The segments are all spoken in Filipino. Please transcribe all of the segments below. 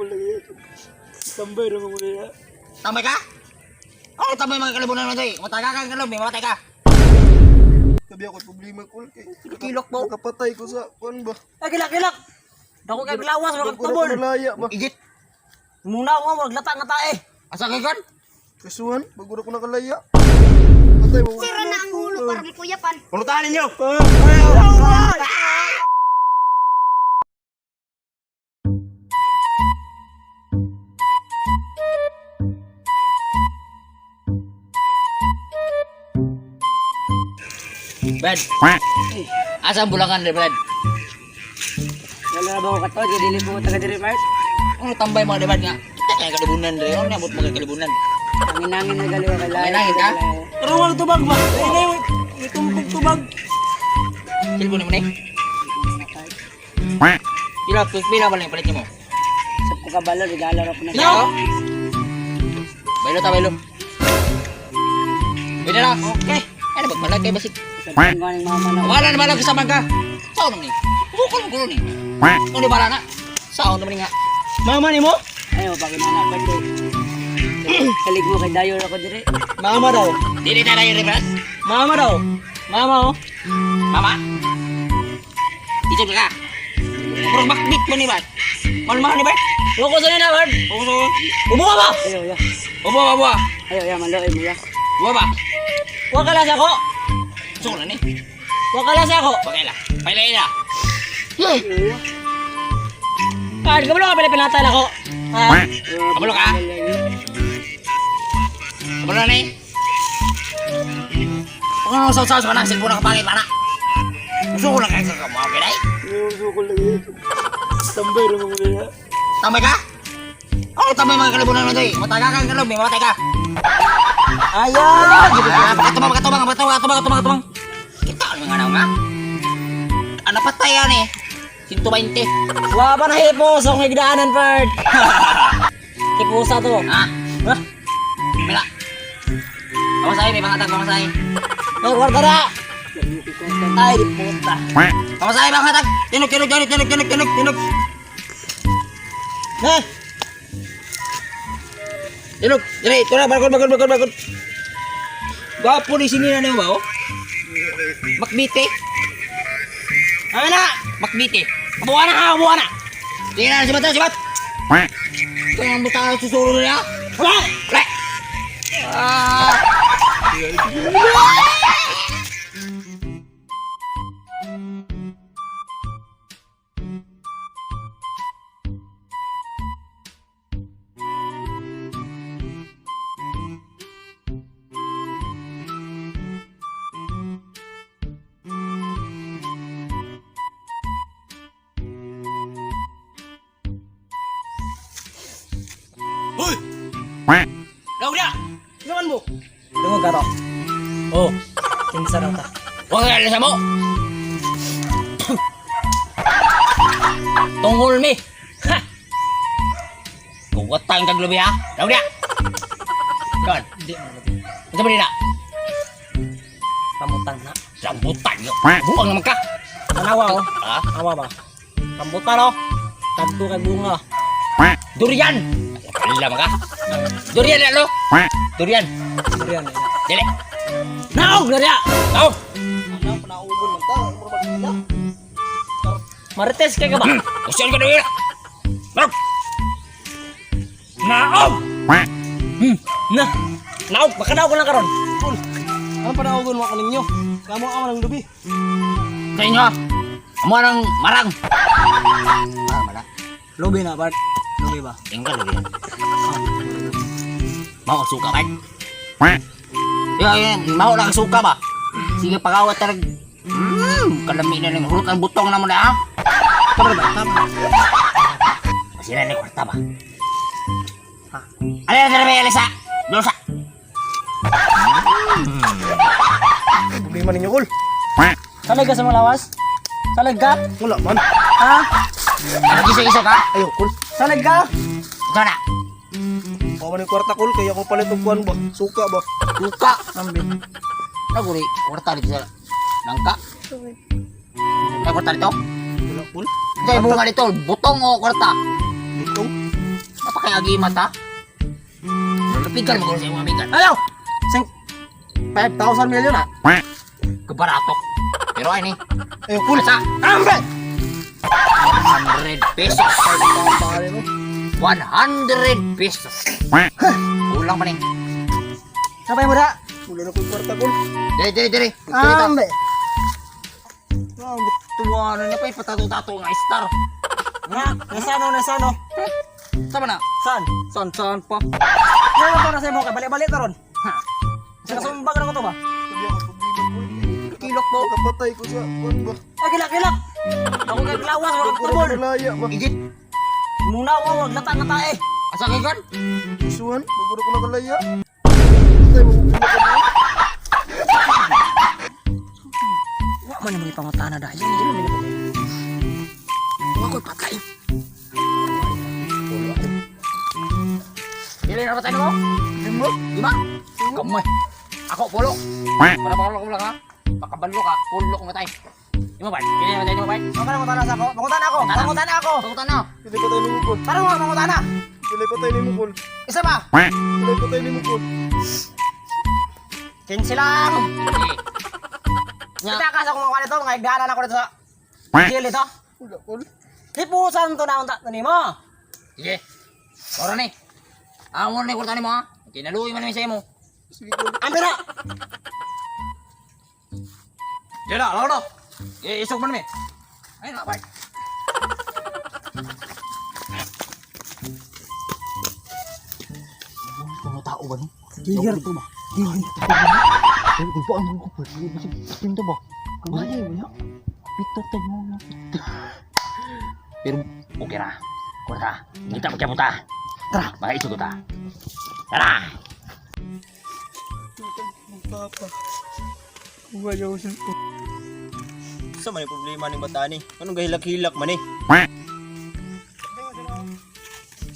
lagi. Tambay naman mo kaya. Tambay ka? Oo, tambay mga kalibunan mo tayo. Mataga ka kalog, may mamatay ka. Sabi ako, problema ko. Kilok mo. Nakapatay ko sa kuan ba? Ay, kilak! Dako kay lawas, wag Ako tabol. nalaya ba? Igit. Muna ako, wag lata nga tae. Asa kay kan? Kasuhan, bago ko nakalaya. Patay mo. Sira na ang ulo para kuyapan. Pulutan ninyo. Brad. Asa ang bulangan ni Brad? Wala ba ko kato, di dili ko taga diri part. Ano tambay mga Brad nga? Kita kaya kalibunan rin. Ano nabot mga kalibunan? Nangin na gali ka lay. Nangin ka? Pero wag tubag ba? Ay na itumpog tubag. Silbo ni mo ni? Pila ba lang palit mo? Sa ko kabalo regalo ra po na. Yo! Bailo ta, bailo. Bida na. Okay. Ano magmalay kay basig? Sa tingwan ng mama na. Wala naman lang kasama ka. Saan naman ni? Bukol ang gulo ni. Ano ni bala na? Saan naman ni nga? Mama ni mo? Ayo pag na birthday. Kalig mo kay dayo ako dire. Mama daw. Dili na yung rebras. Mama daw. Mama oh. Mama. Isip ka. Puro bakbit mo ni Bart. Malmahan ni Bart. Loko sa na bard. Ubo ba? Ayo ya. Ubo ba ba? Ayo ya maloy mo ya. Ubo ba? Wa kala sa ko. Gusto ko na ni. Wa kala sa ko. Bagay la. Pailay na. Card ka ka pala pinatan ako. Ha? Kabalo ka? Kabalo na ni. Kung ano sa ka na, silpo na kapangit pa na. Gusto ko lang kayo sa mga kinay. Gusto ko lagi. Tambay naman mo kaya. Tambay ka? Oo, tambay mga kalibunan mo tayo. Mataga ka kalog, may mamatay ka. Ayan! Katubang. Kita ano nga nga? Ano patay yan eh? 120. Wa pa na hipo sa kong higdaanan, Ferd. Hipusa to. Ha? Mila. Kamasay, may pangatag kamasay. Ay, kwarta na! Ay, di puta. Kamasay, pangatag. Tinog. Eh! Tinog. Dili, ito na, balkon. Gwapo ni sini na niyo ba, oh? Makbite. Ay na! Makbite. Abuha na. Tingnan na, sibat. Ito yung buta susulo niya. Pre! Ah! Hoy! Laudia! Naman mo? Tungog ka to. Oh, kinsa na ta. Huwag ka alisa mo! Tunggol mi! Ha! Kuwatang kaglubi ha! Laudia! Kawan! Ano ba nila? Pamutan na. Rambutan nyo! Buang naman ka! Tanawa oh. Ha? Awa ba? Rambutan oh. Tanto kay bunga. Durian! Kalila mga ka! Durian lalo! Durian! Durian na. Dili! Naog na dia. Naog! Ano pa nauubon man ta? Mura ba nila? Marites kay ka ba? Usiyan ka na yun! Naog! Naog! Na. Naog, baka naog ko lang karon. Cool. Ano pa nauubon mo ako ninyo? Kamu ako ng lubi. Sa inyo! Amo ng marang! Mala. Lobi na, Bart. Lobi ba? Tinggal lagi yan. Mau suka kan? Ya, mau lang suka ba? Sige pagawat talag. Kalami na ng hurot ang butong naman na ha? Tama ba? Tama. Masira ni kwarta ba? Ha? Alisa na ba, Alisa? Dosa. Problema ninyo, Kul. Salag ka sa mga lawas? Salag ka? Wala man. Ha? Nag-isa-isa ka? Ayo, Kul. Salag ka? Sana. Pao man yung kwarta, Kul. Kaya ako palit og kuan ba? Suka ba? Suka. Ambil. Naguri. Kwarta dito sa langka. Ay, kwarta dito? Wala, Kul. Hindi, bunga dito. Butong o kwarta. Itong. kay agimat ha. Lapigan mo ko sa mga amigan. Ayaw! Sing 5,000 million ah. Kabarato. Pero ay ni. Eh, cool. Sa Ambe! 100 pesos. Pare mo. 100 pesos. Kulang pa ning. Sabay mo da. Wala na ko'y kwarta cool. Diri. Ambe. Tuwa na niya pa ipatato-tato nga star. Nga, nasano. Sama na. San? Saan pa? Ano to na sa mo kay balik-balik ta ron. Ha. Sa kasumbag na ko to ba? Sabi ako, problema cool. Kilok po. Kapatay ko sa kuwan ba? Ay kilak. Ako kay lawas ako Wala tubol. ko nalaya ba? Igit. Muna ako wag nata eh. Asa kay kan? Isuan, baguro ko nakalaya. Patay mo kung ka ba? Wa man mo pangutana dahil hindi mo ko. Wa ko patay. Dili na patay mo? Lima? 5? Kamay. Ako pulo. Para palo ko lang ha. Makabanlo ka, pulo ko matay. Imo ba? Dili na patay mo ba? Ako na mangutana sa ako. Mangutana ako. Pagkutan na. Dili patay ni mo cool. Tara mo mangutana. Dili patay ni mo cool. Isa ba? Dili patay ni mo cool. 15 lang. Nya. Kita ka sa kung mga ito, mga igdanan ako dito sa jail ito. Wala cool. Hipusan to na unta nimo. Sige. Ora ni. Amo ni kurtan mo ha. Kinaluoy man mi sa imo. Sige cool. Ambira. Dila, laro. Isok man mi. Ay na ba? Ano tao ba ni? Giger to ba? Pero okay na. Kurta. Kita mo puta. Tara, baka ito ta. Tara. Papa. Wala ko siya. Sa man yung problema ni bata ni? Anong gahilak-hilak man eh?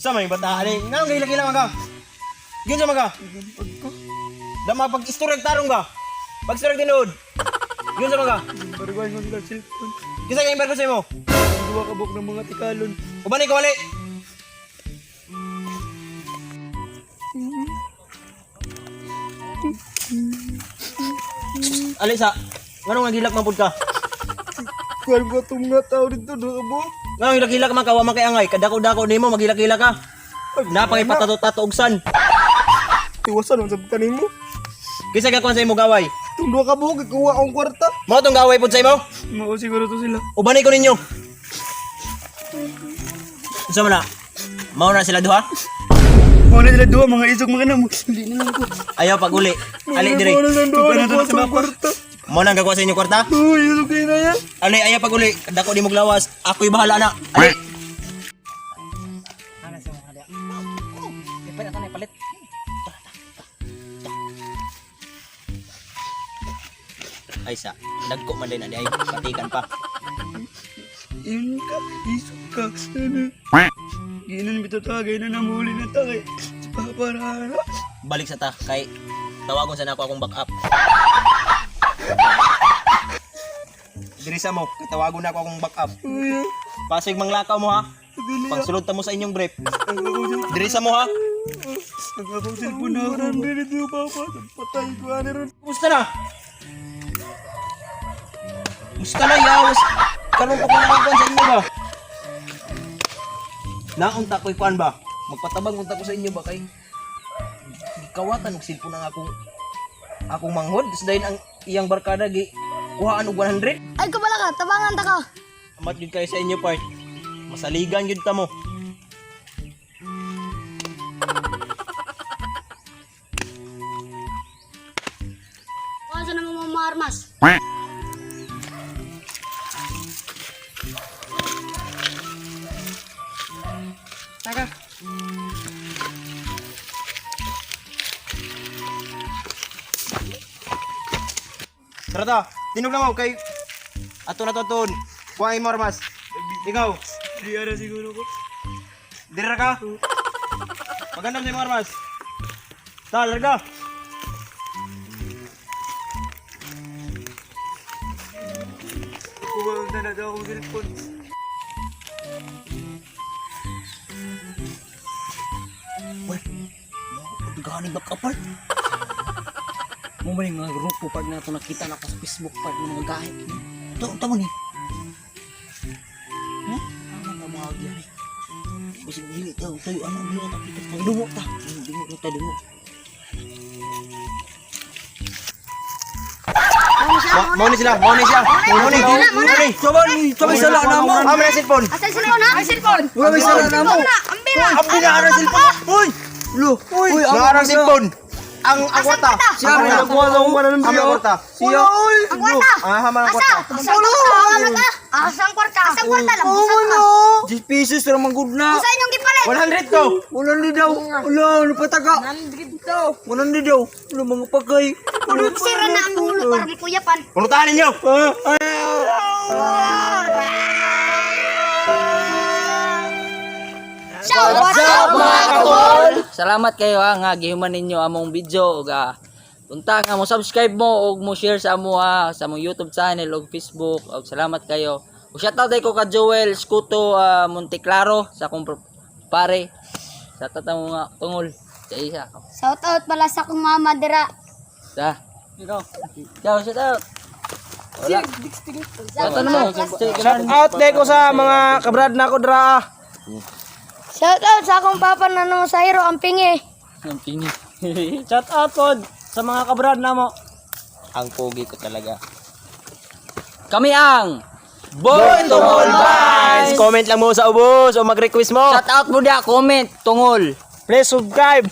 Sa man yung bata ni? Anong gahilak-hilak man ka? Gyan siya man ka? Dama pag-istorag tarong ka? Pag-istorag tinood? Gyan siya man ka? Barugay mo sila cellphone. Kisa kayong barko sa'yo mo? Dua kabok ng mga tikalon. Ubani ko wali! Alisa, anong nagilak man pud ka? Kuan ko tunga tao dito do abo. Nga hilak-hilak man ka wa man kay angay, kadako-dako nimo magilak-hilak ka. Napay patato-tato og san. Tiwasan man sa kanimo. Kisa ka kuan sa imo gaway? Tundo ka buok kuha ang kwarta. Mao tong gaway pud sa imo? Mao siguro to sila. Ubani ko ninyo. Unsa man na? Mao na sila duha? Mao na sila duha mga isog mga namo. Hindi na lang ko. Ayaw pag-uli. Ali dire. Mao na duha sa kwarta. Mao nang gagawa sa inyo kwarta? Uy, isog na yan. Ali ayaw pag-uli. Dako di mo glawas. Ako'y bahala na. Ali. Ana sa mga dia. Ipalit na palit. Ay sa, dagko man din na di ay patikan pa. Yun ka, isog ka. Ginan bitaw tagay na namuli na tagay. Para. Balik sa ta, kay tawagon sa nako akong backup. Dirisa mo, kay tawagon na ako akong backup. Pasig manglakaw mo ha. Pagsulod ta mo sa inyong brief. Dirisa mo ha. Nagkakong cellphone na ako. Dito papa, patay ko ani ron. Kumusta na? Kumusta na yawas? Karon pa ko naman sa inyo ba? Naunta ko'y kuan ba? Magpatabang unta ko sa inyo ba kay kawatan og cellphone ang akong manghod. Tapos dahil ang iyang barkada gi kuhaan og 100. Ay, kabala ka. Tabangan ta ka. Amat yun kayo sa inyo part. Masaligan yun ta mo. Kuha na mga armas. Taka. Tara ta, tinog lang ako kay ato na toton. Kuha ang imo armas. Ikaw. Di ara siguro ko. Dira ka. Magandang sa imo armas. Ta, larga. Kuha ang na daw akong cellphone. ni back apart. Mo man yung mga grupo pag nato nakita na ko sa Facebook pag mga gahe. Tama ni. Ano nga mga gyari? Bisig dili tayo ano dili ta kita tayo dungo ta. Dungo ta dungo. Mau ni sila. Coba sala na mo. Amo na cellphone. Asa sila na? Ay, cellphone. Wala may sala na mo. Ambira. Abi na ara cellphone. Uy. Lo. Uy, Naara cellphone. Ang kwarta. Siya may nagkuha ng mga ng Ang kwarta. Siya. Ang kwarta. Hama ang Asa? kwarta. Asang kwarta? Asang kwarta? Asang kwarta lang. Busan ka. 10 pesos ra man gud na. Busan yung gipalit. 100 to. Wala ni daw. Wala, ano pataka? 100 daw. Wala ni daw. Wala mga pagkay. Sira na ang ulo para mikuyapan. Puntahan ninyo. Shout out mga katol. Salamat kayo ha nga gihuman ninyo among video ug unta nga mo subscribe mo ug mo share sa amo sa among YouTube channel ug Facebook ug salamat kayo. Ug shoutout ko ka Joel Scuto Monteclaro sa akong pare sa tatang mga tungol sa isa. Shout out pala sa kong mama dira. Sa. Ciao, shoutout. Wala. Shoutout mo. Shout out day ko sa mga kabrad na ko dra. Shout out sa akong papa na nung sa hero ang pingi. Ang pingi. Shout out pod sa mga kabrad na mo. Ang pogi ko talaga. Kami ang Boy Tungol Vibes. Comment lang mo sa ubos o mag-request mo. Shoutout mo dia, comment, tungol. Please subscribe.